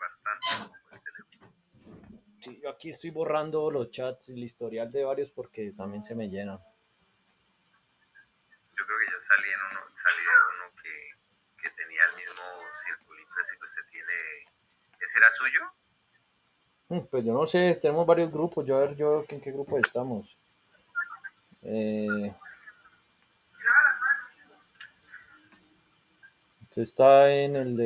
bastante por el teléfono. Sí, yo aquí estoy borrando los chats y el historial de varios porque también se me llena. Yo creo que yo salí de uno que tenía el mismo circulito ese que usted tiene. ¿Ese era suyo? Pues yo no sé, tenemos varios grupos. Yo a ver, yo en qué grupo estamos. Eh, Usted está en el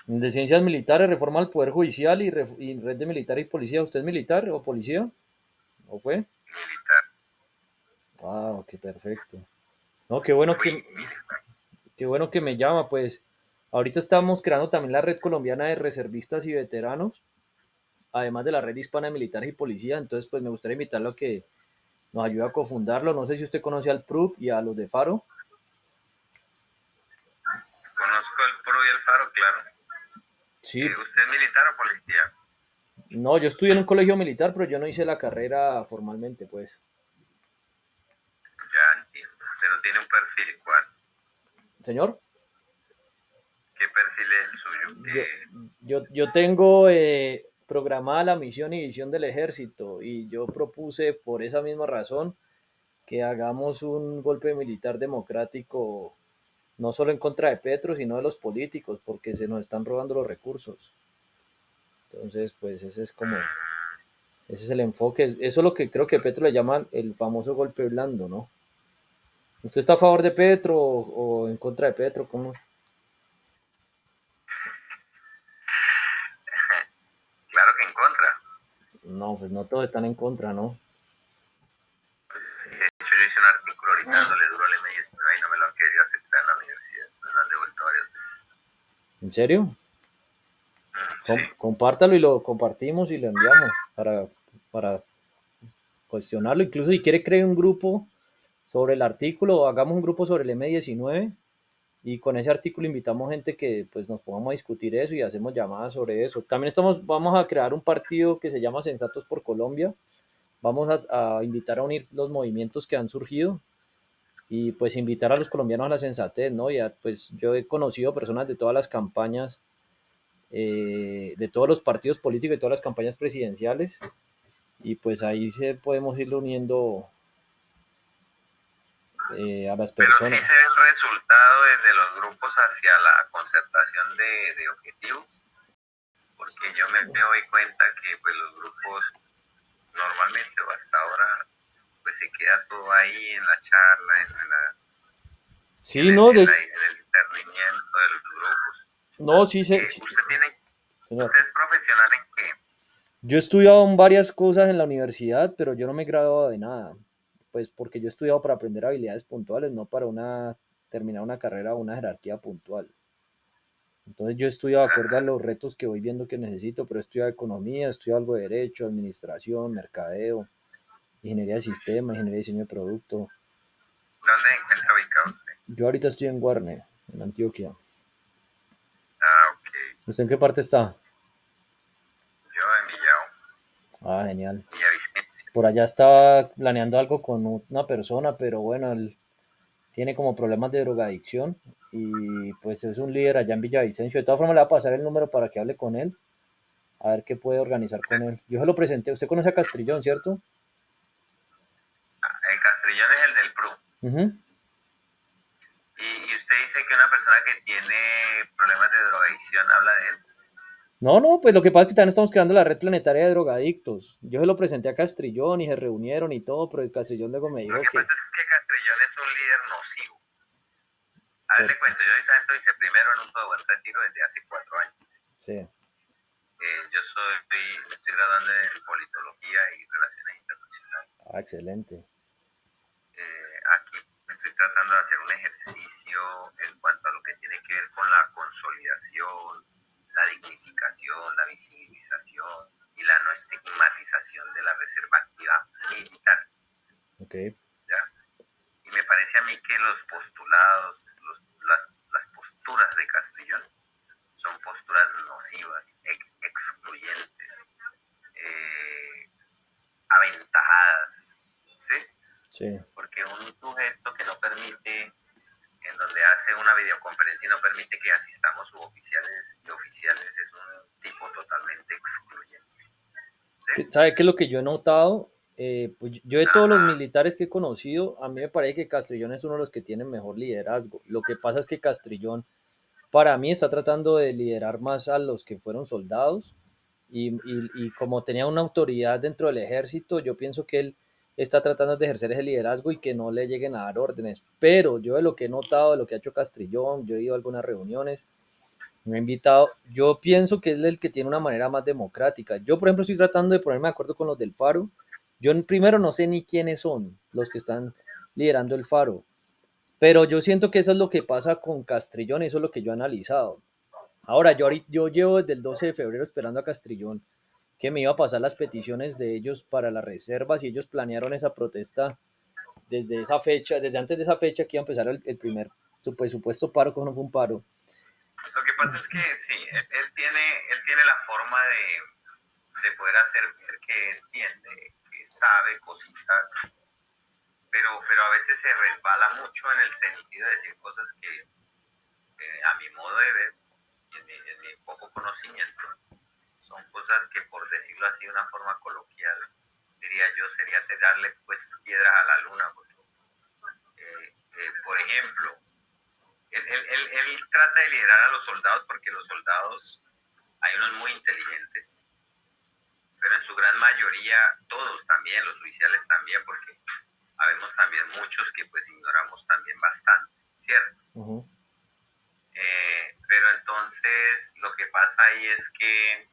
de Ciencias Militares, Reforma al Poder Judicial y Red de Militar y Policía. ¿Usted es militar o policía? ¿O fue? Militar. Ah, ok, perfecto. No, qué bueno Fui que, militar. qué bueno que me llama, pues. Ahorita estamos creando también la Red Colombiana de Reservistas y Veteranos, además de la Red Hispana de Militares y Policía. Entonces, pues me gustaría invitarlo a que nos ayude a cofundarlo. No sé si usted conoce al PRUP y a los de Faro. Conozco el Pro y el Faro, claro. Sí, ¿Usted es militar o policía? no, yo estudié en un colegio militar, pero yo no hice la carrera formalmente, pues. Ya entiendo. Usted no tiene un perfil. ¿Cuál? Señor, ¿Qué perfil es el suyo? yo, yo tengo programada la misión y visión del ejército y yo propuse por esa misma razón que hagamos un golpe militar democrático, no solo en contra de Petro, sino de los políticos, porque se nos están robando los recursos. Entonces, pues ese es el enfoque. Eso es lo que creo que Petro le llaman el famoso golpe blando, ¿no? ¿Usted está a favor de Petro o en contra de Petro? ¿Cómo? Claro que en contra. No, pues no todos están en contra, ¿no? Sí, de hecho yo hice un artículo ahorita dándole duro al M10, pero ahí no me lo han querido aceptar en la universidad. Me lo han devuelto varias veces. ¿En serio? Sí. Compártalo y lo compartimos y lo enviamos para cuestionarlo. Incluso si quiere cree un grupo sobre el artículo o hagamos un grupo sobre el M19 y con ese artículo invitamos gente que pues nos pongamos a discutir eso y hacemos llamadas sobre eso. También vamos a crear un partido que se llama Sensatos por Colombia. Vamos a invitar a unir los movimientos que han surgido y pues invitar a los colombianos a la sensatez, ¿no? Ya pues yo he conocido personas de todas las campañas, de todos los partidos políticos, de todas las campañas presidenciales y pues ahí se podemos ir uniendo a las Pero sí personas. se ve el resultado desde los grupos hacia la concertación de objetivos, porque yo me doy cuenta que pues los grupos normalmente o hasta ahora pues se queda todo ahí en la charla, Sí, no, en el discernimiento de los grupos. no, sí, ¿Usted señor. es profesional en qué? Yo he estudiado en varias cosas en la universidad, pero yo no me he graduado de nada. Pues porque yo he estudiado para aprender habilidades puntuales, no para terminar una carrera o una jerarquía puntual. Entonces yo he estudiado acorde a los retos que voy viendo que necesito, pero he estudiado economía, he estudiado algo de derecho, administración, mercadeo, ingeniería de sistema, ingeniería de diseño de producto. ¿Dónde encuentra ubicado usted? Yo ahorita estoy en Guarne, en Antioquia. Ah, ok. ¿Usted en qué parte está? Yo en Villao, Ah, genial. Villavicencio. Por allá estaba planeando algo con una persona, pero bueno, él tiene como problemas de drogadicción y pues es un líder allá en Villavicencio. De todas formas le voy a pasar el número para que hable con él, a ver qué puede organizar con él. Yo se lo presenté, usted conoce a Castrillón, ¿cierto? El Castrillón es el del PRU. Ujú. Y usted dice que una persona que tiene problemas de drogadicción habla de él. No, no, pues lo que pasa es que también estamos creando la red planetaria de drogadictos. Yo se lo presenté a Castrillón y se reunieron y todo, pero el Castrillón luego me Lo dijo que que... pasa es que Castrillón es un líder nocivo. A ver, Por, le cuento, yo soy santo primero en uso de buen retiro desde hace 4 años. sí. Me estoy graduando en politología y relaciones internacionales. Ah, excelente. Aquí estoy tratando de hacer un ejercicio en cuanto a lo que tiene que ver con la consolidación, la dignificación, la visibilización y la no estigmatización de la reserva activa militar. Ok. ¿Ya? Y me parece a mí que los postulados, las posturas de Castrillón son posturas nocivas, excluyentes, aventajadas, ¿sí? Sí. Porque un sujeto que no permite en donde hace una videoconferencia y no permite que asistamos suboficiales y oficiales, es un tipo totalmente excluyente. ¿Sí? ¿Sabe qué es lo que yo he notado? Pues yo de todos los Ajá. militares que he conocido, a mí me parece que Castrillón es uno de los que tiene mejor liderazgo. Lo que pasa es que Castrillón, para mí, está tratando de liderar más a los que fueron soldados y como tenía una autoridad dentro del ejército, yo pienso que él está tratando de ejercer ese liderazgo y que no le lleguen a dar órdenes. Pero yo de lo que he notado, de lo que ha hecho Castrillón, yo he ido a algunas reuniones, me ha invitado, yo pienso que es el que tiene una manera más democrática. Yo, por ejemplo, estoy tratando de ponerme de acuerdo con los del Faro. Yo primero no sé ni quiénes son los que están liderando el Faro, pero yo siento que eso es lo que pasa con Castrillón, eso es lo que yo he analizado. Ahora, yo llevo desde el 12 de febrero esperando a Castrillón que me iba a pasar las peticiones de ellos para las reservas y ellos planearon esa protesta desde esa fecha, desde antes de esa fecha que iba a empezar el primer supuesto paro, que no fue un paro. Lo que pasa es que sí, él tiene la forma de poder hacer ver que entiende, que sabe cositas, pero a veces se resbala mucho en el sentido de decir cosas que a mi modo de ver y en mi poco conocimiento son cosas que, por decirlo así de una forma coloquial, diría yo, sería tirarle pues piedras a la luna. Porque, por ejemplo, él trata de liderar a los soldados porque los soldados, hay unos muy inteligentes, pero en su gran mayoría, todos también, los oficiales también, porque habemos también muchos que pues ignoramos también bastante, ¿cierto? Uh-huh. Pero entonces lo que pasa ahí es que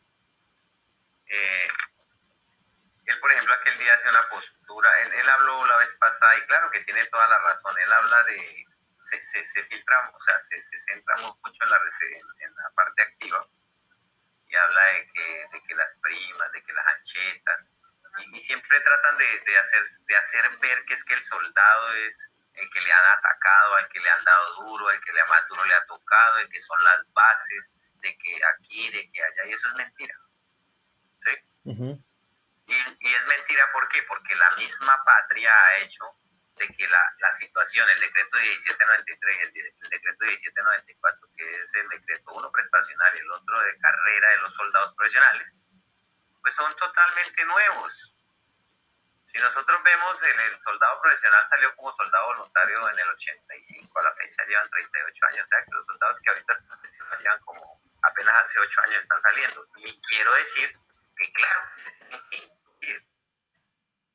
él, por ejemplo, aquel día hace una postura, él habló la vez pasada, y claro que tiene toda la razón, él habla de, se filtra, o sea, se centra mucho en la parte activa, y habla de que las primas, de que las anchetas, y siempre tratan de hacer ver que es que el soldado es el que le han atacado, al que le han dado duro, el que le más duro le ha tocado, de que son las bases, de que aquí, de que allá, y eso es mentira, ¿sí? Uh-huh. Y es mentira, ¿por qué? Porque la misma patria ha hecho de que la situación, el decreto 1793 y el decreto 1794, que es el decreto uno prestacional y el otro de carrera de los soldados profesionales, pues son totalmente nuevos. Si nosotros vemos, el soldado profesional salió como soldado voluntario en el 85, a la fecha llevan 38 años, o sea que los soldados que ahorita están pensionados llevan como apenas hace 8 años están saliendo. Y quiero decir que claro, se tienen que incluir.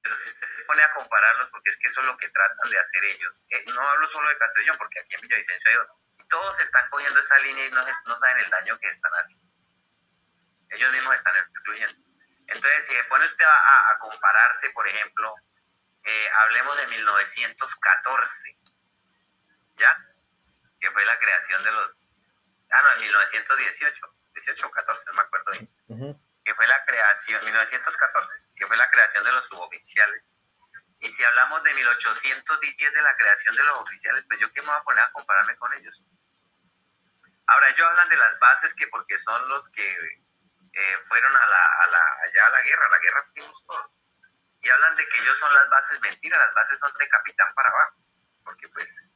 Pero si usted se pone a compararlos, porque es que eso es lo que tratan de hacer ellos, no hablo solo de Castellón, porque aquí en Villavicencio hay otro, y todos están cogiendo esa línea y no saben el daño que están haciendo. Ellos mismos están excluyendo. Entonces, si se pone usted a compararse, por ejemplo, hablemos de 1914, ¿ya? Que fue la creación de los... Ah, no, en 1918, 18 o 14, no me acuerdo bien. Uh-huh. Que fue la creación, 1914, que fue la creación de los suboficiales. Y si hablamos de 1810 de la creación de los oficiales, pues yo qué me voy a poner a compararme con ellos. Ahora, ellos hablan de las bases que porque son los que fueron allá a la guerra fuimos todos. Y hablan de que ellos son las bases, mentira, las bases son de capitán para abajo, porque pues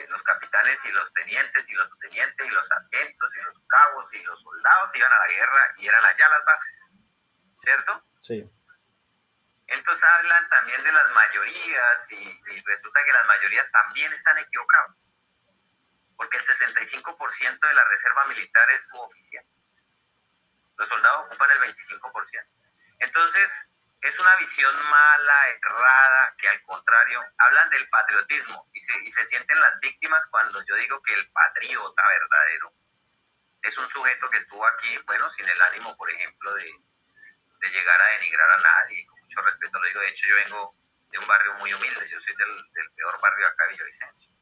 los capitanes y los tenientes y los subtenientes y los sargentos y los cabos y los soldados iban a la guerra y eran allá las bases, ¿cierto? Sí. Entonces hablan también de las mayorías y resulta que las mayorías también están equivocadas, porque el 65% de la reserva militar es suboficial. Los soldados ocupan el 25%. Entonces, es una visión mala, errada, que al contrario, hablan del patriotismo y se sienten las víctimas cuando yo digo que el patriota verdadero es un sujeto que estuvo aquí, bueno, sin el ánimo, por ejemplo, de llegar a denigrar a nadie, con mucho respeto lo digo. De hecho, yo vengo de un barrio muy humilde, yo soy del peor barrio acá de Villavicencio,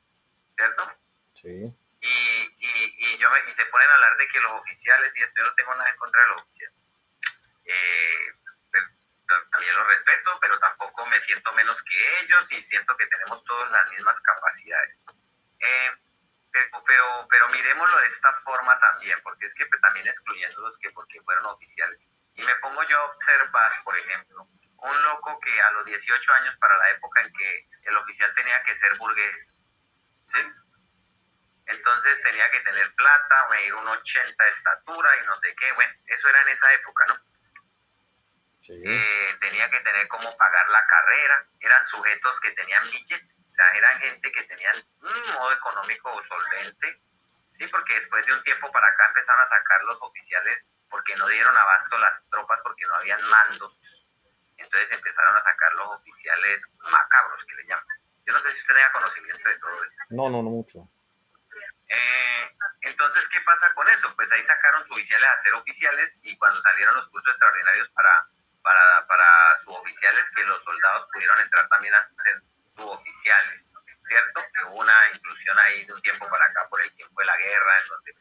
¿cierto? Sí. Y se ponen a hablar de que los oficiales, y esto yo no tengo nada en contra de los oficiales, pero también los respeto, pero tampoco me siento menos que ellos y siento que tenemos todas las mismas capacidades. Pero miremoslo de esta forma también, porque es que también excluyéndolos que porque fueron oficiales. Y me pongo yo a observar, por ejemplo, un loco que a los 18 años, para la época en que el oficial tenía que ser burgués, ¿sí? Entonces tenía que tener plata, medir un 80 de estatura y no sé qué. Bueno, eso era en esa época, ¿no? Sí. Tenía que tener cómo pagar la carrera. Eran sujetos que tenían billete. O sea, eran gente que tenían un modo económico solvente. Sí, porque después de un tiempo para acá empezaron a sacar los oficiales porque no dieron abasto las tropas, porque no habían mandos. Entonces empezaron a sacar los oficiales macabros, que le llaman. Yo no sé si usted tenga conocimiento de todo eso. No, no, no mucho. Entonces, ¿qué pasa con eso? Pues ahí sacaron suboficiales a ser oficiales y cuando salieron los cursos extraordinarios para suboficiales, que los soldados pudieron entrar también a ser suboficiales, ¿cierto? Que hubo una inclusión ahí de un tiempo para acá por el tiempo de la guerra, en donde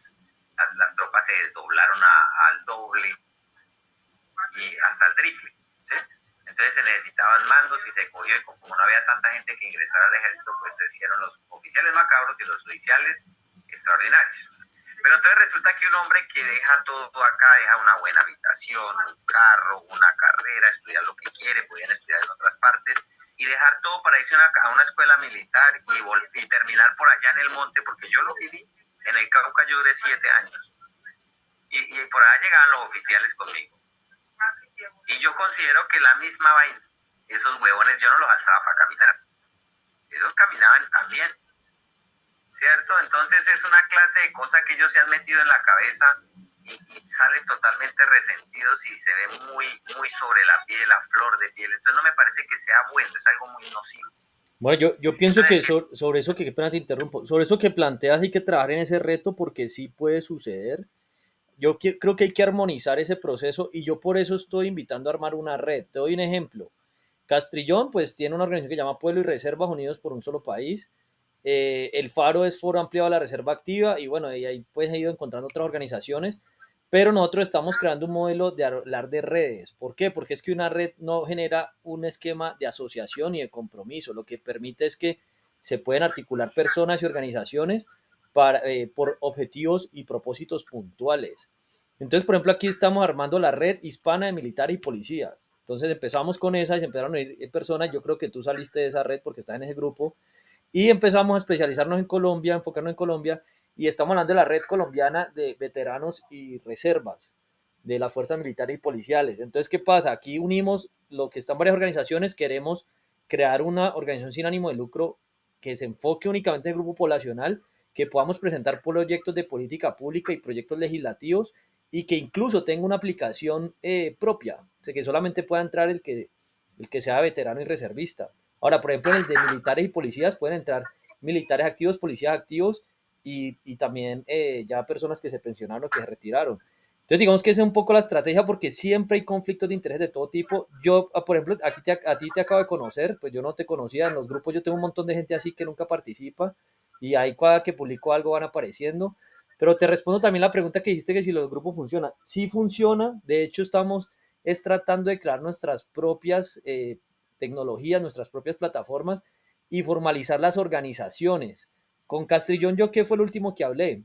las tropas se desdoblaron al doble y hasta al triple, ¿sí? Entonces se necesitaban mandos y se cogió, y como no había tanta gente que ingresara al ejército, pues se hicieron los oficiales macabros y los oficiales extraordinarios. Pero entonces resulta que un hombre que deja todo acá, deja una buena habitación, un carro, una carrera, estudiar lo que quiere, podían estudiar en otras partes, y dejar todo para irse a una escuela militar y terminar por allá en el monte, porque yo lo viví, en el Cauca yo duré 7 años, y por allá llegaban los oficiales conmigo. Y yo considero que la misma vaina, esos huevones yo no los alzaba para caminar, ellos caminaban también, ¿cierto? Entonces es una clase de cosas que ellos se han metido en la cabeza y salen totalmente resentidos y se ven muy, muy sobre la piel, a flor de piel. Entonces no me parece que sea bueno, es algo muy nocivo. Bueno, yo pienso que Entonces, sobre eso que, qué pena te interrumpo, sobre eso que planteas hay que trabajar en ese reto porque sí puede suceder. Creo que hay que armonizar ese proceso y yo por eso estoy invitando a armar una red. Te doy un ejemplo. Castrillón pues tiene una organización que se llama Pueblo y Reservas Unidos por un Solo País. El Faro es Foro Ampliado a la Reserva Activa y bueno, y ahí pues he ido encontrando otras organizaciones, pero nosotros estamos creando un modelo de hablar de redes. ¿Por qué? Porque es que una red no genera un esquema de asociación y de compromiso, lo que permite es que se pueden articular personas y organizaciones por objetivos y propósitos puntuales. Entonces, por ejemplo, aquí estamos armando la red hispana de militares y policías. Entonces empezamos con esa y se empezaron a ir personas. Yo creo que tú saliste de esa red porque estás en ese grupo y empezamos a especializarnos en Colombia, enfocarnos en Colombia, y estamos hablando de la red colombiana de veteranos y reservas de las fuerzas militares y policiales. Entonces, ¿qué pasa? Aquí unimos lo que están varias organizaciones, queremos crear una organización sin ánimo de lucro que se enfoque únicamente en el grupo poblacional, que podamos presentar proyectos de política pública y proyectos legislativos y que incluso tenga una aplicación propia, o sea, que solamente pueda entrar el que sea veterano y reservista. Ahora, por ejemplo, en el de militares y policías pueden entrar militares activos, policías activos y también ya personas que se pensionaron o que se retiraron. Entonces, digamos que esa es un poco la estrategia porque siempre hay conflictos de interés de todo tipo. Yo, por ejemplo, a ti te acabo de conocer, pues yo no te conocía en los grupos, yo tengo un montón de gente así que nunca participa y ahí cada que publico algo van apareciendo. Pero te respondo también la pregunta que dijiste que si los grupos funcionan. Sí funciona, de hecho estamos tratando de crear nuestras propias tecnologías, nuestras propias plataformas y formalizar las organizaciones. Con Castrillón, yo qué fue el último que hablé,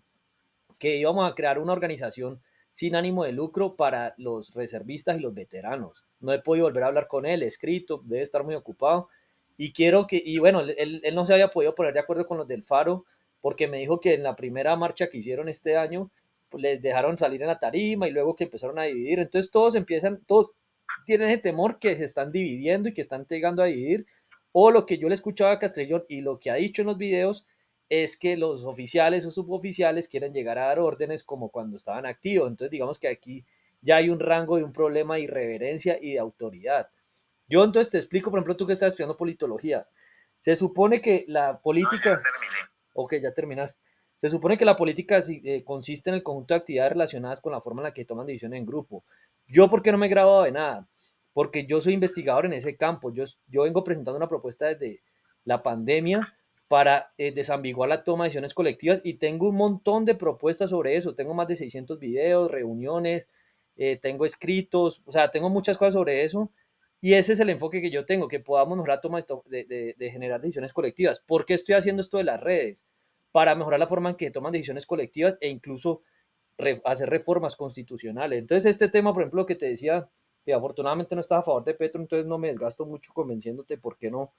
que íbamos a crear una organización sin ánimo de lucro para los reservistas y los veteranos. No he podido volver a hablar con él, escrito, debe estar muy ocupado. Y quiero que, y bueno, él no se había podido poner de acuerdo con los del Faro, porque me dijo que en la primera marcha que hicieron este año, pues les dejaron salir en la tarima y luego que empezaron a dividir. Entonces todos tienen ese temor que se están dividiendo y que están llegando a dividir. O lo que yo le escuchaba a Castrellón y lo que ha dicho en los videos es que los oficiales o suboficiales quieren llegar a dar órdenes como cuando estaban activos. Entonces, digamos que aquí ya hay un rango de un problema de irreverencia y de autoridad. Yo entonces te explico, por ejemplo, tú que estás estudiando politología. Se supone que la no, ya política, terminé. ok, ya terminas. Se supone que la política consiste en el conjunto de actividades relacionadas con la forma en la que toman decisiones en grupo. Yo, ¿por qué no me he graduado de nada? Porque yo soy investigador en ese campo. Yo vengo presentando una propuesta desde la pandemia para desambiguar la toma de decisiones colectivas y tengo un montón de propuestas sobre eso. Tengo más de 600 videos, reuniones, tengo escritos, o sea, tengo muchas cosas sobre eso. Y ese es el enfoque que yo tengo, que podamos mejorar la toma de generar decisiones colectivas. ¿Por qué estoy haciendo esto de las redes? Para mejorar la forma en que toman decisiones colectivas e incluso hacer reformas constitucionales. Entonces, este tema, por ejemplo, que te decía, que afortunadamente no estaba a favor de Petro, entonces no me desgasto mucho convenciéndote por qué no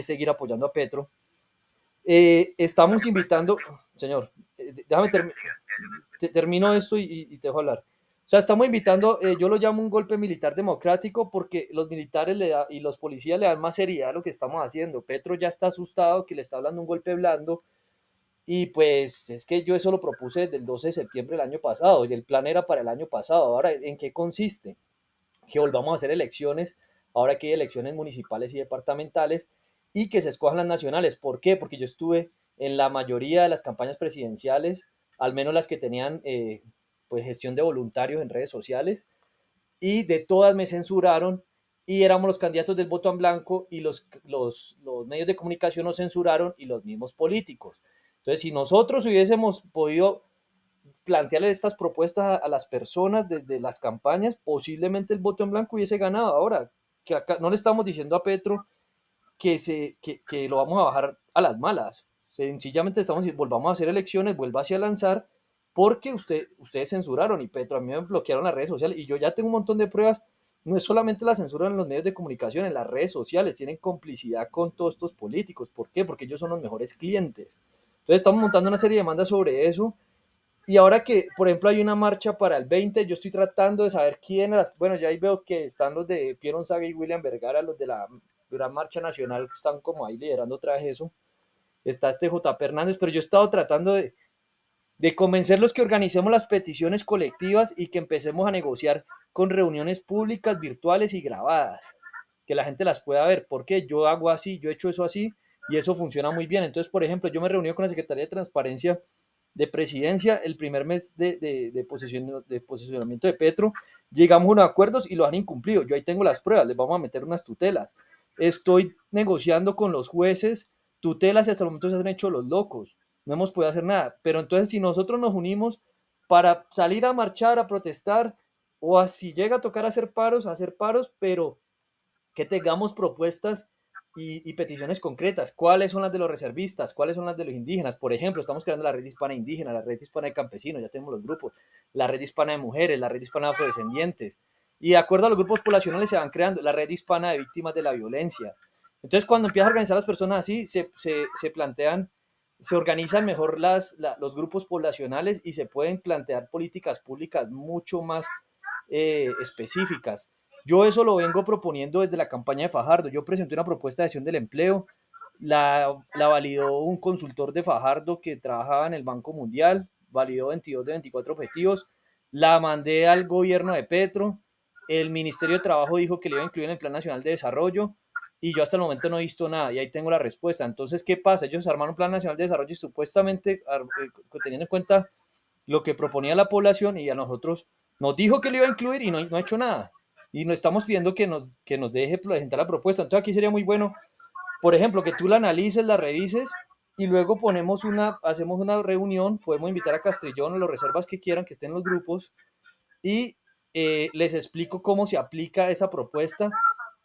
seguir apoyando a Petro. Estamos Propuestas invitando, que, señor, déjame siga, siga, siga, yo lo escucho. termino esto y te dejo hablar. O sea, estamos Sí, sí, sí, invitando, yo lo llamo un golpe militar democrático porque los militares y los policías le dan más seriedad a lo que estamos haciendo. Petro ya está asustado que le está hablando un golpe blando y pues es que yo eso lo propuse desde el 12 de septiembre del año pasado y el plan era para el año pasado. Ahora, ¿en qué consiste? Que volvamos a hacer elecciones, ahora que hay elecciones municipales y departamentales, y que se escojan las nacionales. ¿Por qué? Porque yo estuve en la mayoría de las campañas presidenciales, al menos las que tenían pues gestión de voluntarios en redes sociales, y de todas me censuraron y éramos los candidatos del voto en blanco y los medios de comunicación nos censuraron y los mismos políticos. Entonces, si nosotros hubiésemos podido plantearle estas propuestas a las personas desde las campañas, posiblemente el voto en blanco hubiese ganado. Ahora, que acá no le estamos diciendo a Petro que lo vamos a bajar a las malas. Sencillamente estamos diciendo, volvamos a hacer elecciones, vuelva a lanzar, porque ustedes censuraron y Petro, a mí me bloquearon las redes sociales y yo ya tengo un montón de pruebas. No es solamente la censura en los medios de comunicación, en las redes sociales, tienen complicidad con todos estos políticos. ¿Por qué? Porque ellos son los mejores clientes. Entonces estamos montando una serie de demandas sobre eso y ahora que, por ejemplo, hay una marcha para el 20, yo estoy tratando de saber quiénes, bueno, ya ahí veo que están los de Pierre Gonzaga y William Vergara, los de la Gran Marcha Nacional, que están como ahí liderando otra vez eso. Está este J. Hernández, pero yo he estado tratando de convencerlos que organicemos las peticiones colectivas y que empecemos a negociar con reuniones públicas, virtuales y grabadas, que la gente las pueda ver, porque yo hago así, yo he hecho eso así y eso funciona muy bien. Entonces, por ejemplo, yo me reuní con la Secretaría de Transparencia de Presidencia el primer mes de posicionamiento de Petro, llegamos a unos acuerdos y lo han incumplido. Yo ahí tengo las pruebas, les vamos a meter unas tutelas. Estoy negociando con los jueces tutelas y hasta el momento se han hecho los locos. No hemos podido hacer nada. Pero entonces, si nosotros nos unimos para salir a marchar, a protestar, o así llega a tocar hacer paros, pero que tengamos propuestas y peticiones concretas. ¿Cuáles son las de los reservistas? ¿Cuáles son las de los indígenas? Por ejemplo, estamos creando la red hispana indígena, la red hispana de campesinos, ya tenemos los grupos, la red hispana de mujeres, la red hispana de afrodescendientes. Y de acuerdo a los grupos poblacionales se van creando la red hispana de víctimas de la violencia. Entonces, cuando empiezas a organizar a las personas así, se plantean, se organizan mejor los grupos poblacionales y se pueden plantear políticas públicas mucho más específicas. Yo eso lo vengo proponiendo desde la campaña de Fajardo. Yo presenté una propuesta de acción del empleo, la validó un consultor de Fajardo que trabajaba en el Banco Mundial, validó 22 de 24 objetivos, la mandé al gobierno de Petro, el Ministerio de Trabajo dijo que le iba a incluir en el Plan Nacional de Desarrollo y yo hasta el momento no he visto nada y ahí tengo la respuesta. Entonces, ¿qué pasa? Ellos armaron un Plan Nacional de Desarrollo y supuestamente teniendo en cuenta lo que proponía la población y a nosotros nos dijo que lo iba a incluir y no ha hecho nada. Y nos estamos pidiendo que nos deje presentar la propuesta. Entonces aquí sería muy bueno, por ejemplo, que tú la analices, la revises y luego hacemos una reunión, podemos invitar a Castrillón o los reservas que quieran que estén en los grupos y les explico cómo se aplica esa propuesta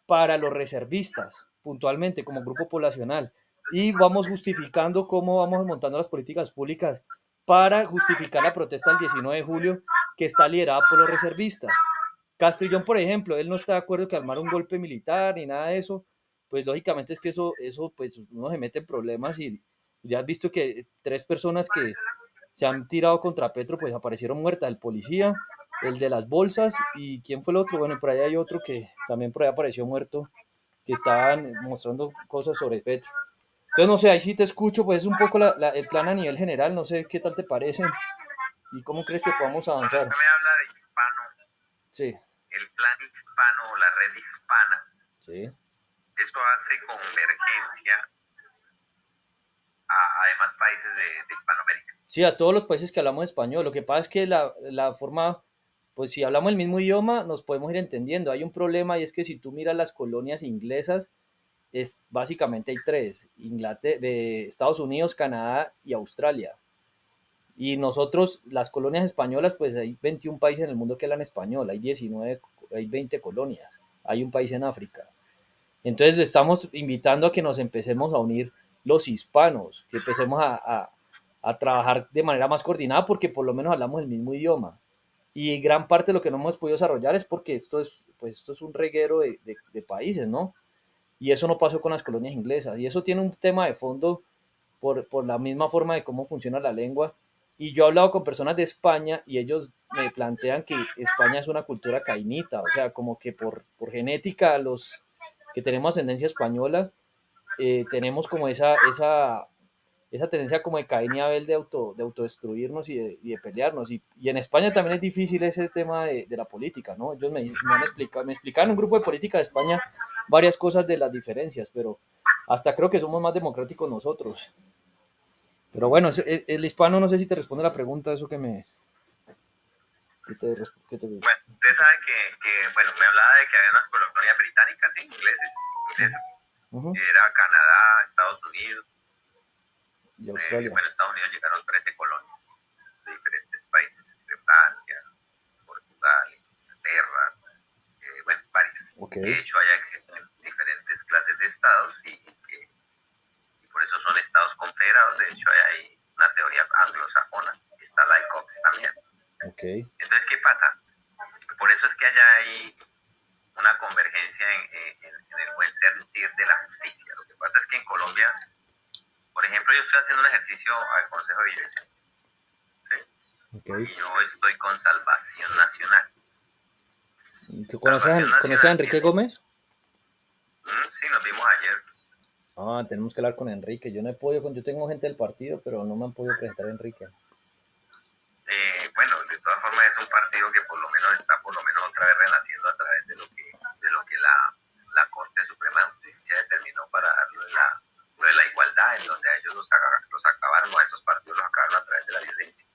para los reservistas, puntualmente como grupo poblacional. Y vamos justificando cómo vamos montando las políticas públicas para justificar la protesta del 19 de julio que está liderada por los reservistas. Castrillón, por ejemplo, él no está de acuerdo que armar un golpe militar ni nada de eso, pues lógicamente es que eso pues uno se mete en problemas y ya has visto que 3 personas que se han tirado contra Petro pues aparecieron muertas, el policía, el de las bolsas y quién fue el otro, bueno, por ahí hay otro que también por ahí apareció muerto, que estaban mostrando cosas sobre Petro. Entonces, no sé, ahí sí te escucho, pues es un poco el plan a nivel general, no sé qué tal te parece y cómo crees que podamos Cuando avanzar. usted me habla de hispano, Sí, el plan hispano, la red hispana, sí. esto hace convergencia a demás países de Hispanoamérica. Sí, a todos los países que hablamos español. Lo que pasa es que la forma, pues si hablamos el mismo idioma, nos podemos ir entendiendo. Hay un problema y es que si tú miras las colonias inglesas, básicamente hay tres, de Estados Unidos, Canadá y Australia. Y nosotros, las colonias españolas, pues hay 21 países en el mundo que hablan español, hay 19, hay 20 colonias, hay un país en África. Entonces estamos invitando a que nos empecemos a unir los hispanos, que empecemos a trabajar de manera más coordinada porque por lo menos hablamos el mismo idioma. Y gran parte de lo que no hemos podido desarrollar es porque esto es un reguero de países, ¿no? Y eso no pasó con las colonias inglesas. Y eso tiene un tema de fondo por la misma forma de cómo funciona la lengua. Y yo he hablado con personas de España y ellos me plantean que España es una cultura cainita, o sea, como que por genética los que tenemos ascendencia española, tenemos como esa tendencia como de Caín y Abel de autodestruirnos y de pelearnos. Y en España también es difícil ese tema de la política, ¿no? Ellos me explicaron en un grupo de política de España varias cosas de las diferencias, pero hasta creo que somos más democráticos nosotros. Pero bueno, el hispano no sé si te responde la pregunta, eso que te, que te, Bueno, usted sabe bueno, me hablaba de que había unas colonias británicas, ¿sí? Inglesas. uh-huh. Era Canadá, Estados Unidos. Y Australia. Bueno, Estados Unidos llegaron 13 colonias de diferentes países, de Francia, Portugal, Inglaterra, bueno, varias. Okay. De hecho, allá existen diferentes clases de estados y por eso son estados confederados. De hecho, hay una teoría anglosajona, está la ICOPS también. Okay. Entonces, ¿qué pasa? Por eso es que allá hay una convergencia en el buen sentir de la justicia. Lo que pasa es que en Colombia, por ejemplo, yo estoy haciendo un ejercicio al Consejo de Villavicencio, ¿sí? Okay. Y yo estoy con Salvación Nacional. ¿Conoces a Enrique Gómez? Sí, nos vimos ayer. Ah, tenemos que hablar con Enrique. Yo no he podido, yo tengo gente del partido, pero no me han podido presentar a Enrique. Bueno, de todas formas es un partido que por lo menos está otra vez renaciendo a través de lo que la Corte Suprema de Justicia determinó para darlo de la igualdad, en donde a ellos los acabaron, o a esos partidos los acabaron a través de la violencia.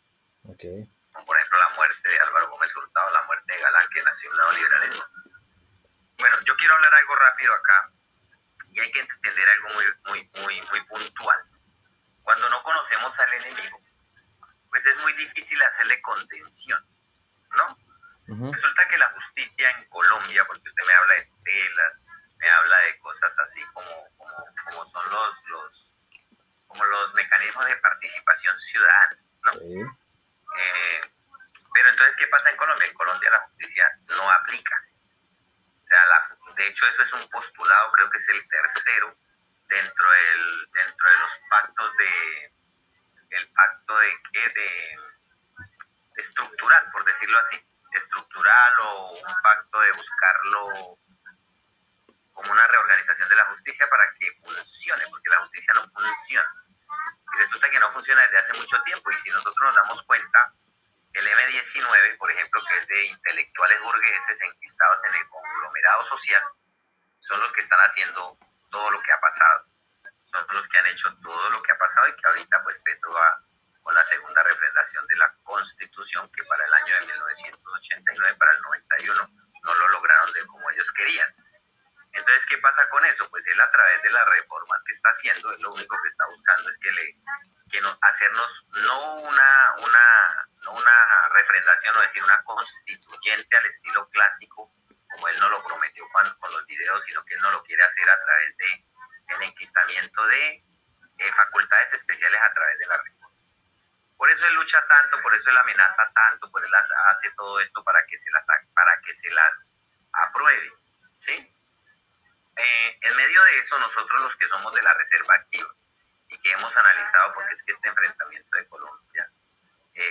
Okay. Como por ejemplo la muerte de Álvaro Gómez Hurtado, la muerte de Galán, que nació en el neoliberalismo. Bueno, yo quiero hablar algo rápido acá y hay que entender algo muy puntual. Cuando no conocemos al enemigo, pues es muy difícil hacerle contención, ¿no? Uh-huh. Resulta que la justicia en Colombia, porque usted me habla de tutelas, me habla de cosas así como son los mecanismos de participación ciudadana, ¿no? Sí. Pero entonces, ¿qué pasa en Colombia? En Colombia la justicia no aplica. O sea, de hecho eso es un postulado, creo que es el tercero dentro de los pactos el pacto de estructural, por decirlo así, estructural, o un pacto de buscarlo como una reorganización de la justicia para que funcione, porque la justicia no funciona. Y resulta que no funciona desde hace mucho tiempo, y si nosotros nos damos cuenta, el M-19, por ejemplo, que es de intelectuales burgueses enquistados en el conglomerado social, son los que están haciendo todo lo que ha pasado. Son los que han hecho todo lo que ha pasado, y que ahorita pues Petro va con la segunda refrendación de la Constitución, que para el año de 1989, para el 91, no lo lograron de como ellos querían. Entonces, ¿qué pasa con eso? Pues él, a través de las reformas que está haciendo, él lo único que está buscando es hacernos no una refrendación, o decir una constituyente al estilo clásico, como él nos lo prometió con los videos, sino que él no lo quiere hacer a través del enquistamiento de facultades especiales a través de las reformas. Por eso él lucha tanto, por eso él amenaza tanto, por eso él hace todo esto para que se las apruebe, ¿sí? En medio de eso, nosotros, los que somos de la reserva activa y que hemos analizado, porque es que este enfrentamiento de Colombia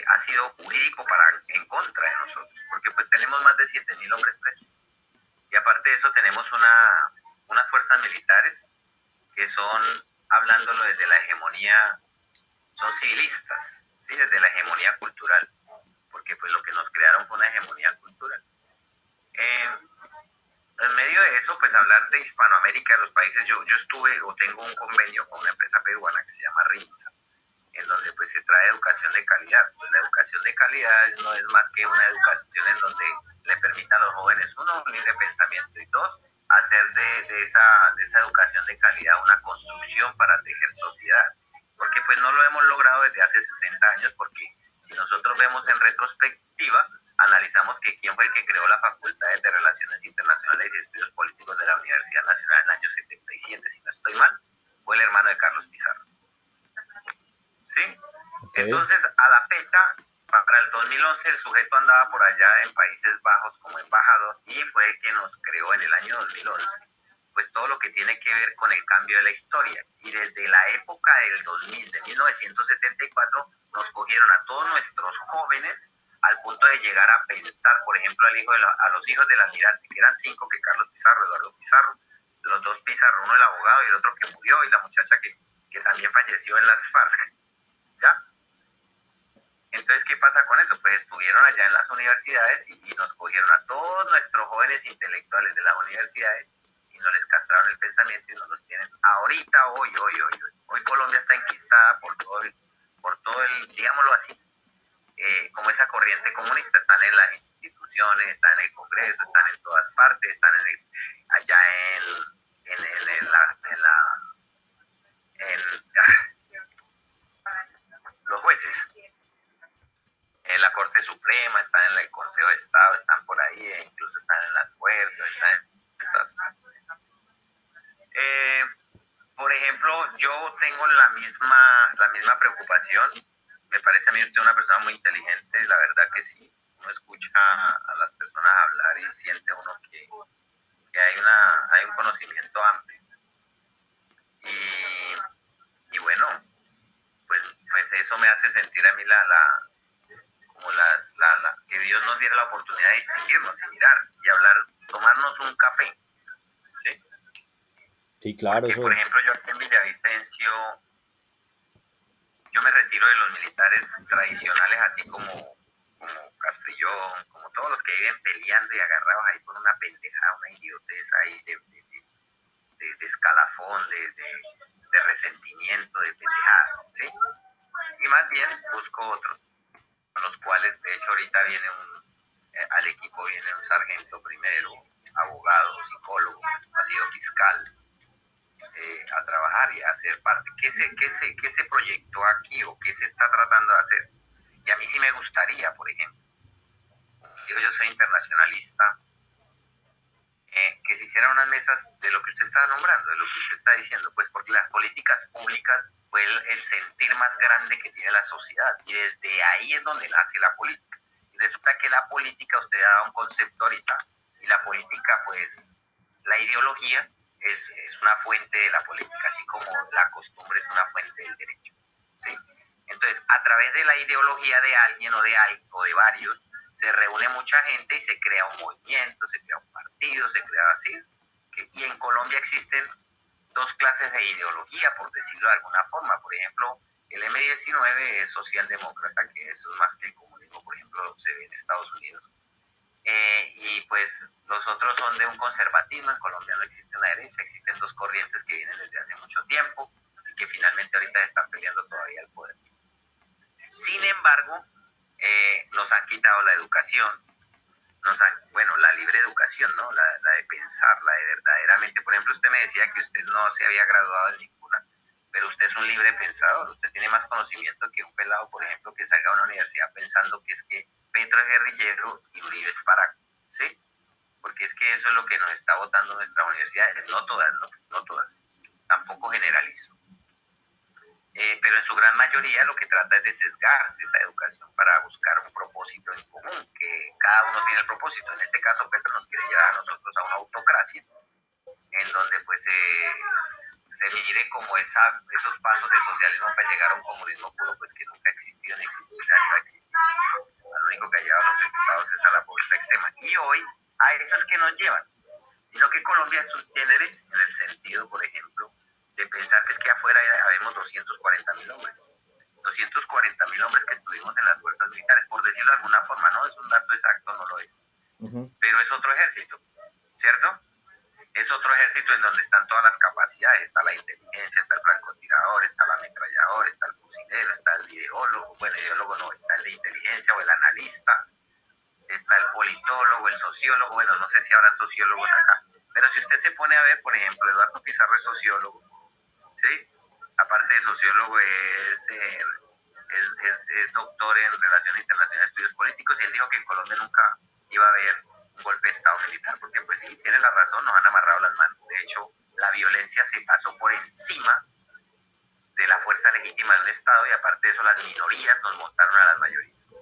ha sido jurídico en contra de nosotros, porque pues tenemos más de 7.000 hombres presos, y aparte de eso tenemos unas fuerzas militares que son, hablándolo desde la hegemonía, son civilistas, ¿sí? Desde la hegemonía cultural, porque pues lo que nos crearon fue una hegemonía cultural. En medio de eso, pues hablar de Hispanoamérica, de los países, yo estuve o tengo un convenio con una empresa peruana que se llama RINSA, en donde pues se trae educación de calidad. Pues la educación de calidad no es más que una educación en donde le permita a los jóvenes, uno, un libre pensamiento, y dos, hacer de esa educación de calidad una construcción para tejer sociedad. Porque pues no lo hemos logrado desde hace 60 años, porque si nosotros vemos en retrospectiva, analizamos que quién fue el que creó la Facultad de Relaciones Internacionales y Estudios Políticos de la Universidad Nacional en el año 77, si no estoy mal, fue el hermano de Carlos Pizarro. ¿Sí? Okay. Entonces, a la fecha, para el 2011, el sujeto andaba por allá en Países Bajos como embajador, y fue el que nos creó en el año 2011, pues todo lo que tiene que ver con el cambio de la historia. Y desde la época del 2000, de 1974, nos cogieron a todos nuestros jóvenes al punto de llegar a pensar, por ejemplo, a los hijos del almirante, que eran 5, que Carlos Pizarro, Eduardo Pizarro, los 2 Pizarro, uno el abogado y el otro que murió, y la muchacha que también falleció en las FARC, ¿ya? Entonces, ¿qué pasa con eso? Pues estuvieron allá en las universidades y nos cogieron a todos nuestros jóvenes intelectuales de las universidades y nos les castraron el pensamiento y nos los tienen ahorita, hoy. Hoy Colombia está enquistada por todo el, digámoslo así, como esa corriente comunista. Están en las instituciones, están en el Congreso, están en todas partes, están allá los jueces, en la Corte Suprema, están en el Consejo de Estado, están por ahí, incluso están en las fuerzas, están en todas partes. Por ejemplo, yo tengo la misma preocupación. Me parece a mí usted una persona muy inteligente, la verdad que sí. Uno escucha a las personas hablar y siente uno que hay un conocimiento amplio. Y bueno, pues eso me hace sentir a mí que Dios nos diera la oportunidad de distinguirnos y mirar y hablar, tomarnos un café, ¿sí? Sí, claro, Porque, eso. por ejemplo, yo aquí en Villavicencio, yo me retiro de los militares tradicionales, así como Castrillón, como todos los que viven peleando y agarrados ahí por una pendejada, una idiotez ahí de escalafón, de resentimiento, de pendejada, ¿sí? Y más bien busco otros, con los cuales, de hecho, ahorita al equipo viene un sargento primero, abogado, psicólogo, ha sido fiscal, a trabajar y a ser parte. ¿Qué se proyectó aquí o qué se está tratando de hacer? Y a mí sí me gustaría, por ejemplo, yo soy internacionalista, que se hicieran unas mesas de lo que usted está nombrando, de lo que usted está diciendo, pues porque las políticas públicas fue el sentir más grande que tiene la sociedad, y desde ahí es donde nace la política. Y resulta que la política, usted ha dado un concepto ahorita, y la política, pues, la ideología es una fuente de la política, así como la costumbre es una fuente del derecho, ¿sí? Entonces, a través de la ideología de alguien o de algo, o de varios, se reúne mucha gente y se crea un movimiento, se crea un partido, se crea así. Y en Colombia existen 2 clases de ideología, por decirlo de alguna forma. Por ejemplo, el M19 es socialdemócrata, que eso es más que el comunismo, por ejemplo, se ve en Estados Unidos. Y pues los otros son de un conservatismo. En Colombia no existe una derecha, existen 2 corrientes que vienen desde hace mucho tiempo y que finalmente ahorita están peleando todavía el poder. Sin embargo, nos han quitado la educación, la libre educación, ¿no? La de pensar, la de verdaderamente. Por ejemplo, usted me decía que usted no se había graduado en ninguna, pero usted es un libre pensador. Usted tiene más conocimiento que un pelado, por ejemplo, que salga a una universidad pensando que es que Petro es guerrillero y Uribe es paraco, ¿sí? Porque es que eso es lo que nos está votando nuestra universidad. No todas, no todas. Tampoco generalizo. Pero en su gran mayoría lo que trata es de sesgarse esa educación para buscar un propósito en común, que cada uno tiene el propósito. En este caso, Petro nos quiere llevar a nosotros a una autocracia, en donde pues se mire como esos pasos de socialismo para llegar a un comunismo puro, pues que nunca ha existido, ni existirá, ni va a existir. Lo único que ha llevado a los estados es a la pobreza extrema. Y hoy a eso es que nos llevan. Sino que Colombia es subgéneres en el sentido, por ejemplo, de pensar que es que afuera habemos 240.000 hombres. 240.000 hombres que estuvimos en las fuerzas militares, por decirlo de alguna forma, ¿no? Es un dato exacto, no lo es. Pero es otro ejército, ¿cierto? Es otro ejército en donde están todas las capacidades. Está la inteligencia, está el francotirador, está el ametrallador, está el fusilero, está el ideólogo. Bueno, ideólogo no, está el de inteligencia o el analista, está el politólogo, el sociólogo. Bueno, no sé si habrá sociólogos acá. Pero si usted se pone a ver, por ejemplo, Eduardo Pizarro es sociólogo, ¿sí? Aparte de sociólogo es doctor en Relaciones Internacionales y Estudios Políticos, y él dijo que en Colombia nunca iba a haber un golpe de Estado militar, porque pues sí, tiene la razón, nos han amarrado las manos. De hecho, la violencia se pasó por encima de la fuerza legítima de un Estado, y aparte de eso las minorías nos montaron a las mayorías.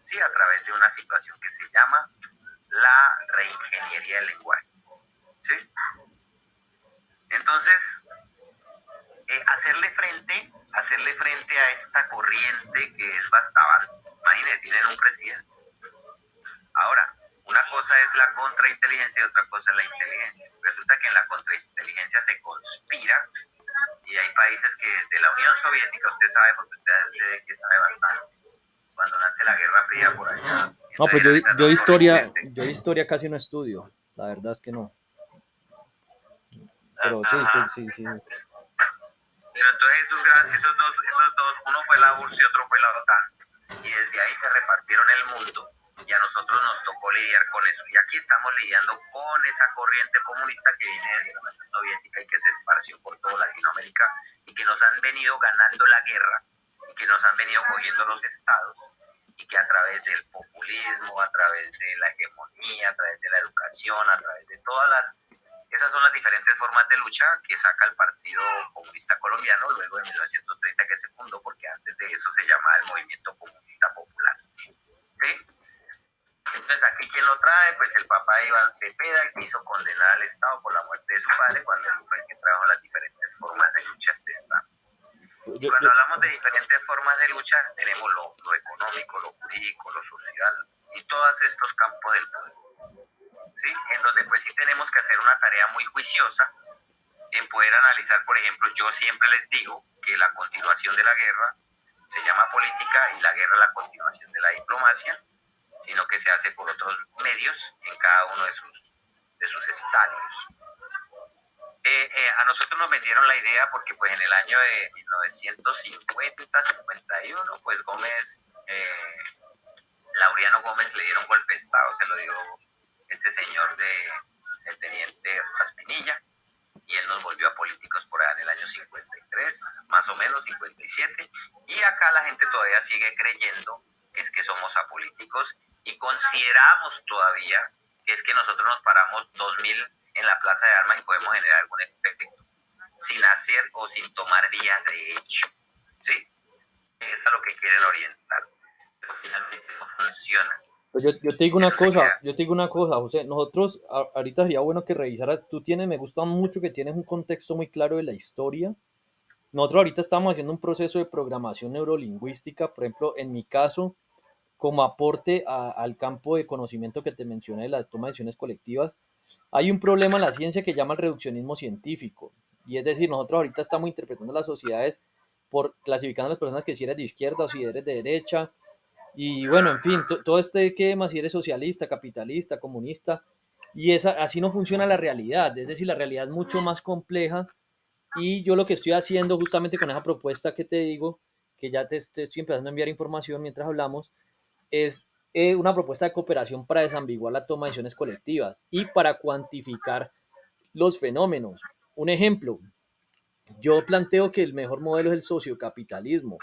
Sí, a través de una situación que se llama la reingeniería del lenguaje. ¿Sí? Entonces, hacerle frente a esta corriente que es Bastaban. Imagínense, tienen un presidente. Ahora, una cosa es la contrainteligencia y otra cosa es la inteligencia. Resulta que en la contrainteligencia se conspira y hay países que de la Unión Soviética, usted sabe porque usted se ve que sabe bastante, cuando nace la Guerra Fría por allá. No, pues yo historia casi no estudio, la verdad es que no. Pero sí, sí, Ajá. sí, sí. Pero entonces esos dos, uno fue la URSS y otro fue la OTAN, y desde ahí se repartieron el mundo y a nosotros nos tocó lidiar con eso. Y aquí estamos lidiando con esa corriente comunista que viene desde la Unión Soviética y que se esparció por toda Latinoamérica y que nos han venido ganando la guerra y que nos han venido cogiendo los estados y que a través del populismo, a través de la hegemonía, a través de la educación, a través de todas las... Esas son las diferentes formas de lucha que saca el Partido Comunista Colombiano luego de 1930 que se fundó, porque antes de eso se llamaba el Movimiento Comunista Popular. ¿Sí? Entonces, aquí quien lo trae, pues el papá de Iván Cepeda, que hizo condenar al Estado por la muerte de su padre, cuando él fue el que trajo las diferentes formas de lucha a este Estado. Y cuando hablamos de diferentes formas de lucha, tenemos lo económico, lo jurídico, lo social y todos estos campos del poder. ¿Sí? En donde pues sí tenemos que hacer una tarea muy juiciosa en poder analizar, por ejemplo, yo siempre les digo que la continuación de la guerra se llama política y la guerra es la continuación de la diplomacia, sino que se hace por otros medios en cada uno de sus estadios. A nosotros nos vendieron la idea porque pues en el año de 1950-51, pues Gómez, Laureano Gómez le dieron golpe de Estado, se lo dio este señor el teniente Raspinilla, y él nos volvió a políticos por allá en el año 53, más o menos 57, y acá la gente todavía sigue creyendo que es que somos apolíticos y consideramos todavía que es que nosotros nos paramos 2000 en la Plaza de Armas y podemos generar algún efecto sin hacer o sin tomar vías de hecho, ¿sí? Es a lo que quieren orientar, pero finalmente no funciona. Pues yo te digo una cosa, José, nosotros ahorita sería bueno que revisaras, me gusta mucho que tienes un contexto muy claro de la historia. Nosotros ahorita estamos haciendo un proceso de programación neurolingüística, por ejemplo, en mi caso, como aporte al campo de conocimiento que te mencioné de la toma de decisiones colectivas, hay un problema en la ciencia que llama el reduccionismo científico. Y es decir, nosotros ahorita estamos interpretando las sociedades por clasificando a las personas que si eres de izquierda o si eres de derecha, y bueno, en fin, todo este esquema, si eres socialista, capitalista, comunista, y así no funciona la realidad, es decir, la realidad es mucho más compleja y yo lo que estoy haciendo justamente con esa propuesta que te digo, que ya te estoy empezando a enviar información mientras hablamos, es una propuesta de cooperación para desambiguar la toma de decisiones colectivas y para cuantificar los fenómenos. Un ejemplo, yo planteo que el mejor modelo es el sociocapitalismo.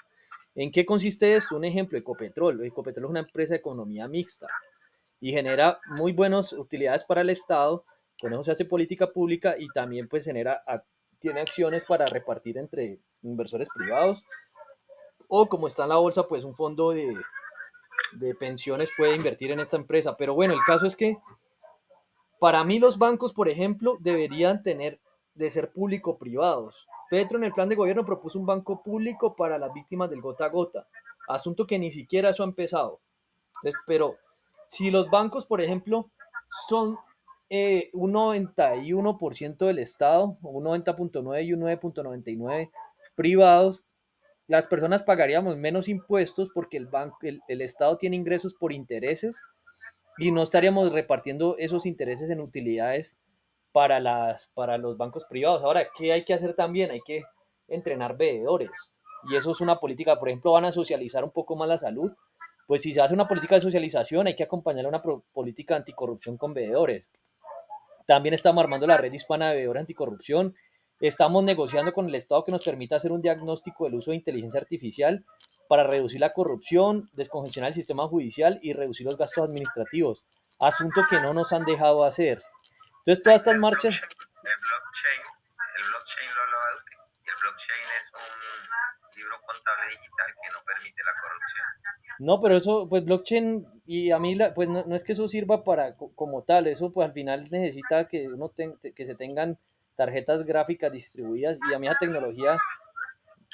¿En qué consiste esto? Un ejemplo, Ecopetrol. Ecopetrol es una empresa de economía mixta y genera muy buenas utilidades para el Estado, con eso se hace política pública y también pues tiene acciones para repartir entre inversores privados o como está en la bolsa, pues un fondo de pensiones puede invertir en esta empresa. Pero bueno, el caso es que para mí los bancos, por ejemplo, deberían de ser público-privados. Petro en el plan de gobierno propuso un banco público para las víctimas del gota a gota, asunto que ni siquiera eso ha empezado. Pero si los bancos, por ejemplo, son un 91% del Estado, o un 90.9 y un 9.99 privados, las personas pagaríamos menos impuestos porque el Estado tiene ingresos por intereses y no estaríamos repartiendo esos intereses en utilidades para los bancos privados. Ahora, ¿qué hay que hacer también? Hay que entrenar veedores. Y eso es una política, por ejemplo, van a socializar un poco más la salud. Pues si se hace una política de socialización, hay que acompañar a una política anticorrupción con veedores. También estamos armando la red hispana de veedores anticorrupción. Estamos negociando con el Estado que nos permita hacer un diagnóstico del uso de inteligencia artificial para reducir la corrupción, descongestionar el sistema judicial y reducir los gastos administrativos. Asunto que no nos han dejado hacer. Entonces, todas estas marchas... El blockchain lo hablaba usted. Y el blockchain es un libro contable digital que no permite la corrupción. No, pero eso, pues blockchain, y a mí, pues no es que eso sirva para como tal, eso pues al final necesita que que se tengan tarjetas gráficas distribuidas, y a mí esa tecnología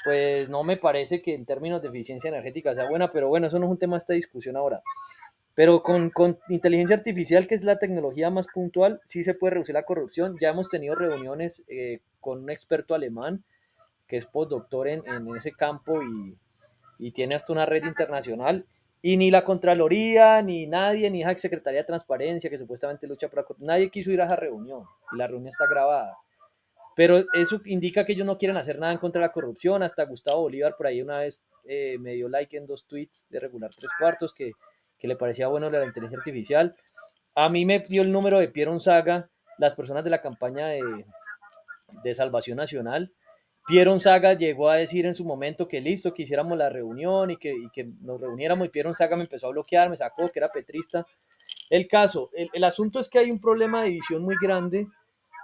pues no me parece que en términos de eficiencia energética sea buena, pero bueno, eso no es un tema de esta discusión ahora. Pero con inteligencia artificial, que es la tecnología más puntual, sí se puede reducir la corrupción. Ya hemos tenido reuniones con un experto alemán que es postdoctor en ese campo, y tiene hasta una red internacional. Y ni la Contraloría, ni nadie, ni esa Secretaría de Transparencia que supuestamente lucha por la corrupción, nadie quiso ir a esa reunión, y la reunión está grabada. Pero eso indica que ellos no quieren hacer nada en contra de la corrupción. Hasta Gustavo Bolívar por ahí una vez me dio like en 2 tweets de Regular Tres Cuartos que le parecía bueno la inteligencia artificial. A mí me dio el número de Pierre Onzaga, las personas de la campaña de Salvación Nacional. Pierre Onzaga llegó a decir en su momento que listo, que hiciéramos la reunión y que nos reuniéramos, y Pierre Onzaga me empezó a bloquear, me sacó, que era petrista. El asunto es que hay un problema de división muy grande,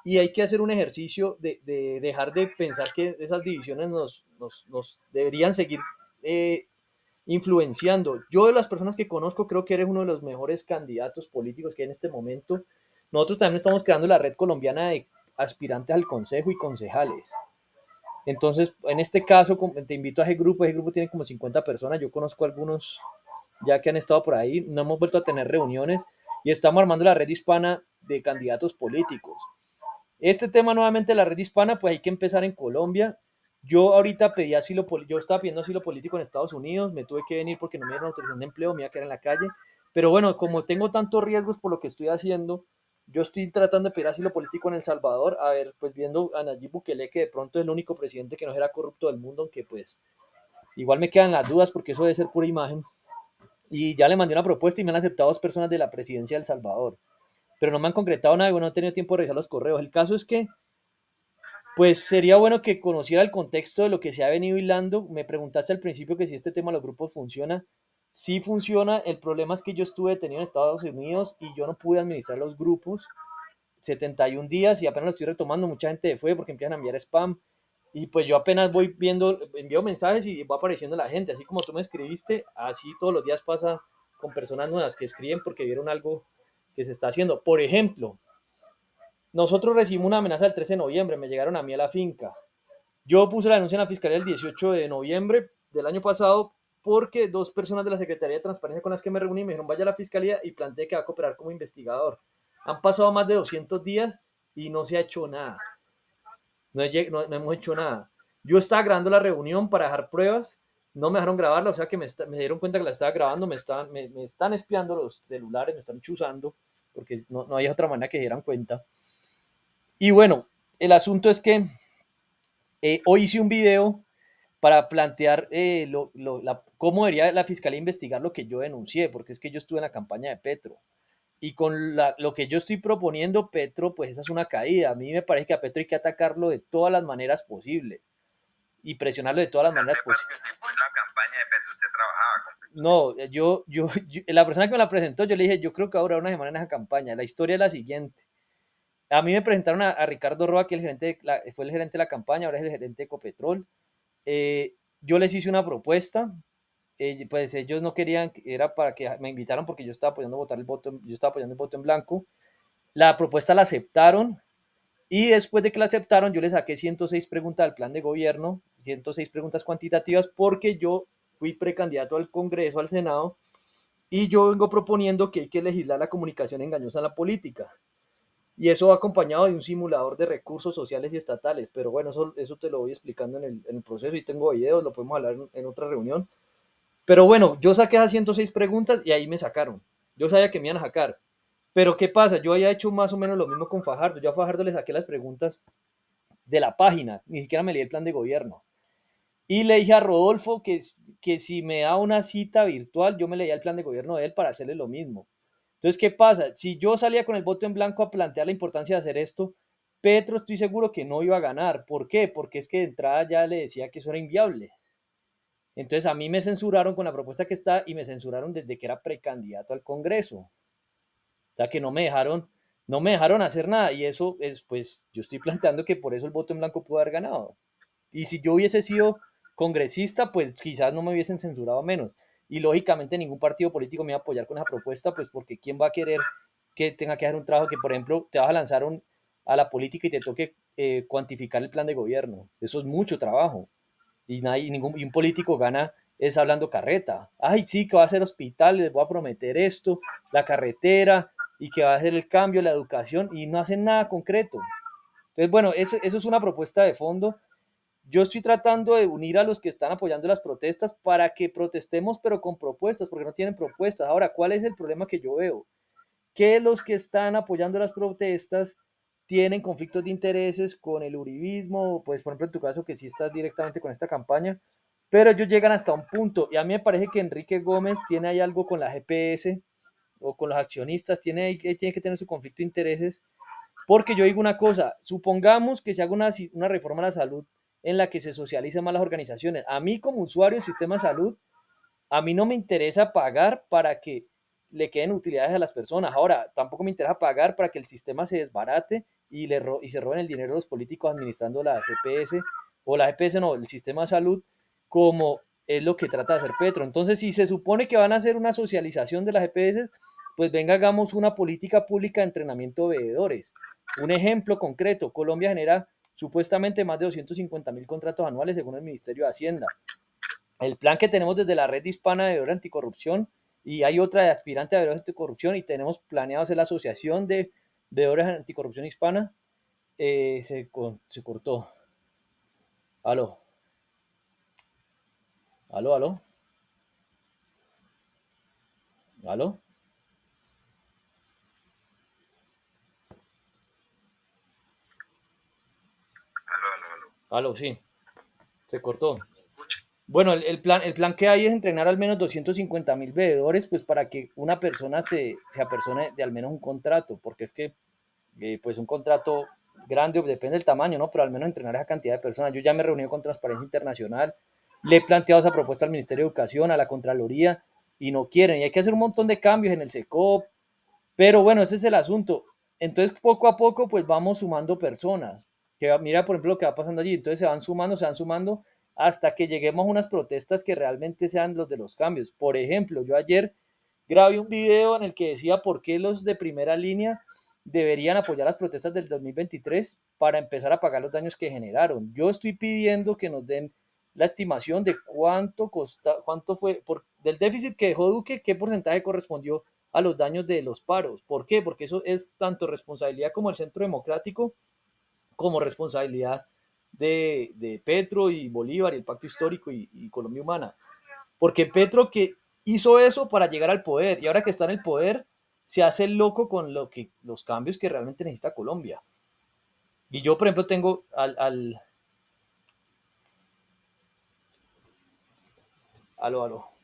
y hay que hacer un ejercicio de dejar de pensar que esas divisiones nos deberían seguir eh, influenciando. Yo, de las personas que conozco, creo que eres uno de los mejores candidatos políticos que hay en este momento. Nosotros también estamos creando la red colombiana de aspirantes al consejo y concejales. Entonces, en este caso, te invito a ese grupo tiene como 50 personas, yo conozco algunos ya que han estado por ahí, no hemos vuelto a tener reuniones, y estamos armando la red hispana de candidatos políticos. Este tema nuevamente de la red hispana, pues hay que empezar en Colombia. Yo ahorita pedí asilo, yo estaba pidiendo asilo político en Estados Unidos, me tuve que venir porque no me dieron autorización de empleo, me iba a quedar en la calle. Pero bueno, como tengo tantos riesgos por lo que estoy haciendo, yo estoy tratando de pedir asilo político en El Salvador, a ver, pues viendo a Nayib Bukele, que de pronto es el único presidente que no era corrupto del mundo, aunque pues igual me quedan las dudas porque eso debe ser pura imagen. Y ya le mandé una propuesta y me han aceptado 2 personas de la presidencia de El Salvador, pero no me han concretado nada y bueno, no he tenido tiempo de revisar los correos. El caso es que pues sería bueno que conociera el contexto de lo que se ha venido hilando. Me preguntaste al principio que si este tema de los grupos funciona. Sí funciona. El problema es que yo estuve detenido en Estados Unidos y yo no pude administrar los grupos 71 días, y apenas lo estoy retomando. Mucha gente fue porque empiezan a enviar spam. Y pues yo apenas voy viendo, envío mensajes y va apareciendo la gente. Así como tú me escribiste, así todos los días pasa con personas nuevas que escriben porque vieron algo que se está haciendo. Por ejemplo, nosotros recibimos una amenaza el 13 de noviembre, me llegaron a mí a la finca. Yo puse la denuncia en la fiscalía el 18 de noviembre del año pasado porque 2 personas de la Secretaría de Transparencia con las que me reuní me dijeron vaya a la fiscalía y planteé que va a cooperar como investigador. Han pasado más de 200 días y no se ha hecho nada. No hemos hecho nada. Yo estaba grabando la reunión para dejar pruebas, no me dejaron grabarla, o sea que me dieron cuenta que la estaba grabando, me están espiando los celulares, me están chuzando, porque no hay otra manera que se dieran cuenta. Y bueno, el asunto es que hoy hice un video para plantear cómo debería la fiscalía investigar lo que yo denuncié, porque es que yo estuve en la campaña de Petro. Y con lo que yo estoy proponiendo, Petro, pues esa es una caída. A mí me parece que a Petro hay que atacarlo de todas las maneras posibles y presionarlo de todas las maneras posibles. Participó en la campaña de Petro, usted trabajaba con Petro. No, la persona que me la presentó, yo le dije, yo creo que ahora una semana en esa campaña. La historia es la siguiente. A mí me presentaron a Ricardo Roa, que fue el gerente de la campaña, ahora es el gerente de Ecopetrol. Yo les hice una propuesta, pues ellos no querían, era para que me invitaran porque yo estaba apoyando votar el voto, yo estaba apoyando el voto en blanco. La propuesta la aceptaron, y después de que la aceptaron, yo les saqué 106 preguntas al plan de gobierno, 106 preguntas cuantitativas, porque yo fui precandidato al Congreso, al Senado, y yo vengo proponiendo que hay que legislar la comunicación engañosa en la política. Y eso va acompañado de un simulador de recursos sociales y estatales. Pero bueno, eso te lo voy explicando en el proceso, y tengo videos, lo podemos hablar en otra reunión. Pero bueno, yo saqué esas 106 preguntas y ahí me sacaron. Yo sabía que me iban a sacar. Pero ¿qué pasa? Yo había hecho más o menos lo mismo con Fajardo. Yo a Fajardo le saqué las preguntas de la página, ni siquiera me leí el plan de gobierno. Y le dije a Rodolfo que si me da una cita virtual, yo me leía el plan de gobierno de él para hacerle lo mismo. Entonces, ¿qué pasa? Si yo salía con el voto en blanco a plantear la importancia de hacer esto, Petro estoy seguro que no iba a ganar. ¿Por qué? Porque es que de entrada ya le decía que eso era inviable. Entonces a mí me censuraron con la propuesta que está, y me censuraron desde que era precandidato al Congreso. O sea que no me dejaron hacer nada, y eso es, pues yo estoy planteando que por eso el voto en blanco pudo haber ganado. Y si yo hubiese sido congresista, pues quizás no me hubiesen censurado menos. Y lógicamente ningún partido político me iba a apoyar con esa propuesta, pues porque ¿quién va a querer que tenga que hacer un trabajo que, por ejemplo, te vas a lanzar a la política y te toque cuantificar el plan de gobierno. Eso es mucho trabajo. Y un político gana es hablando carreta. Ay, sí, que va a hacer hospitales, les voy a prometer esto, la carretera, y que va a hacer el cambio, la educación, y no hacen nada concreto. Entonces, bueno, eso es una propuesta de fondo. Yo estoy tratando de unir a los que están apoyando las protestas para que protestemos, pero con propuestas, porque no tienen propuestas. Ahora, ¿cuál es el problema que yo veo? Que los que están apoyando las protestas tienen conflictos de intereses con el uribismo, pues por ejemplo en tu caso que sí estás directamente con esta campaña, pero ellos llegan hasta un punto y a mí me parece que Enrique Gómez tiene ahí algo con la GPS o con los accionistas, tiene que tener su conflicto de intereses, porque yo digo una cosa, supongamos que se haga una reforma a la salud en la que se socialicen más las organizaciones. A mí como usuario del sistema de salud, a mí no me interesa pagar para que le queden utilidades a las personas. Ahora, tampoco me interesa pagar para que el sistema se desbarate y se roben el dinero de los políticos administrando la GPS o la GPS no, el sistema de salud, como es lo que trata de hacer Petro. Entonces, si se supone que van a hacer una socialización de las GPS, pues venga, hagamos una política pública de entrenamiento de veedores. Un ejemplo concreto, Colombia genera supuestamente más de 250.000 contratos anuales según el Ministerio de Hacienda. El plan que tenemos desde la red hispana de veedores anticorrupción y hay otra de aspirante a veedores anticorrupción y tenemos planeado hacer la asociación de veedores anticorrupción hispana, se cortó. Aló, aló, aló, aló, Aló, aló, aló. aló, sí, se cortó. ¿Me escucha? Bueno, el plan que hay es entrenar al menos 250.000 veedores, pues para que una persona se apersone de al menos un contrato, porque es que pues un contrato grande, depende del tamaño, ¿no? Pero al menos entrenar a esa cantidad de personas. Yo ya me he reunido con Transparencia Internacional, le he planteado esa propuesta al Ministerio de Educación, a la Contraloría, y no quieren. Y hay que hacer un montón de cambios en el SECOP, pero bueno, ese es el asunto. Entonces, poco a poco, pues vamos sumando personas. Mira, por ejemplo, lo que va pasando allí. Entonces se van sumando hasta que lleguemos a unas protestas que realmente sean los de los cambios. Por ejemplo, yo ayer grabé un video en el que decía por qué los de primera línea deberían apoyar las protestas del 2023 para empezar a pagar los daños que generaron. Yo estoy pidiendo que nos den la estimación de cuánto fue del déficit que dejó Duque, qué porcentaje correspondió a los daños de los paros. ¿Por qué? Porque eso es tanto responsabilidad como el Centro Democrático, como responsabilidad de Petro y Bolívar y el Pacto Histórico y Colombia Humana. Porque Petro que hizo eso para llegar al poder y ahora que está en el poder se hace el loco con los cambios que realmente necesita Colombia. Y yo, por ejemplo, tengo aló, aló.